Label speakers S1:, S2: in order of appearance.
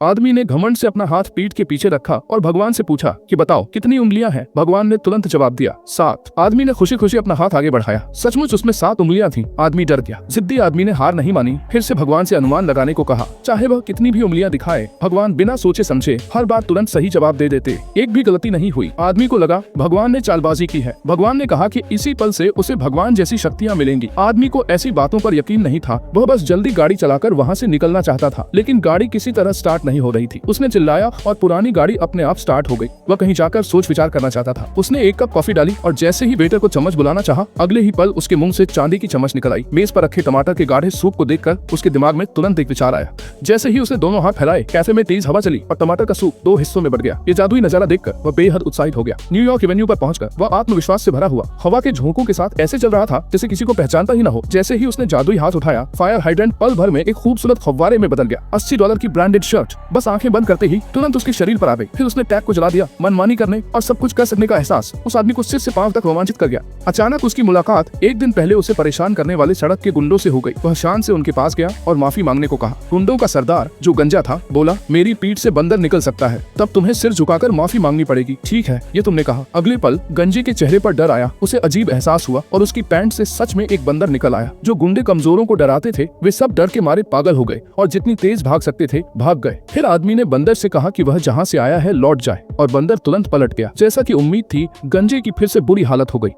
S1: आदमी ने घमंड से अपना हाथ पीठ के पीछे रखा और भगवान से पूछा कि बताओ कितनी उंगलियां हैं। भगवान ने तुरंत जवाब दिया 7। आदमी ने खुशी खुशी अपना हाथ आगे बढ़ाया। सचमुच उसमें 7 उंगलियां थीं। आदमी डर गया। जिद्दी आदमी ने हार नहीं मानी, फिर से भगवान से अनुमान लगाने को कहा। चाहे वह कितनी भी उंगलियां दिखाए, भगवान बिना सोचे समझे हर बार तुरंत सही जवाब दे देते। एक भी गलती नहीं हुई। आदमी को लगा भगवान ने चालबाजी की है। भगवान ने कहा कि इसी पल से उसे भगवान जैसी शक्तियां मिलेंगी। आदमी को ऐसी बातों पर यकीन नहीं था। वह बस जल्दी गाड़ी चलाकर वहाँ से निकलना चाहता था, लेकिन गाड़ी किसी तरह स्टार्ट नहीं हो रही थी। उसने चिल्लाया और पुरानी गाड़ी अपने आप स्टार्ट हो गई। वह कहीं जाकर सोच विचार करना चाहता था। उसने 1 कप कॉफी डाली और जैसे ही वेटर को चम्मच बुलाना चाहा, अगले ही पल उसके मुंह से चांदी की चम्मच निकल आई। मेज पर रखे टमाटर के गाढ़े सूप को देखकर उसके दिमाग में तुरंत एक विचार आया। जैसे ही उसने दोनों हाथ फैलाए, कैफे में तेज हवा चली और टमाटर का सूप 2 हिस्सों में बढ़ गया। ये जादुई नजारा देखकर वह बेहद उत्साहित हो गया। न्यूयॉर्क एवेन्यू पर पहुंचकर वह आत्मविश्वास से भरा हुआ हवा के झोंकों के साथ ऐसे चल रहा था जैसे किसी को पहचानता ही न हो। जैसे ही उसने जादुई हाथ उठाया, फायर हाइड्रेंट पल भर में एक खूबसूरत फव्वारे में बदल गया। $80 की ब्रांडेड शर्ट बस आंखें बंद करते ही तुरंत उसके शरीर पर आ गई। फिर उसने टैग को जला दिया। मनमानी करने और सब कुछ कर सकने का एहसास उस आदमी को सिर से पांव तक रोमांचित कर गया। अचानक उसकी मुलाकात एक दिन पहले उसे परेशान करने वाले सड़क के गुंडों से हो गई। वह शान से उनके पास गया और माफी मांगने को कहा। गुंडों का सरदार जो गंजा था बोला, मेरी पीठ से बंदर निकल सकता है, तब तुम्हें सिर झुकाकर माफी मांगनी पड़ेगी। ठीक है, ये तुमने कहा। अगले पल गंजे के चेहरे पर डर आया। उसे अजीब एहसास हुआ और उसकी पैंट से सच में एक बंदर निकल आया। जो गुंडे कमजोरों को डराते थे, वे सब डर के मारे पागल हो गए और जितनी तेज भाग सकते थे भाग गए। फिर आदमी ने बंदर से कहा कि वह जहाँ से आया है लौट जाए और बंदर तुरंत पलट गया। जैसा कि उम्मीद थी, गंजे की फिर से बुरी हालत हो गई।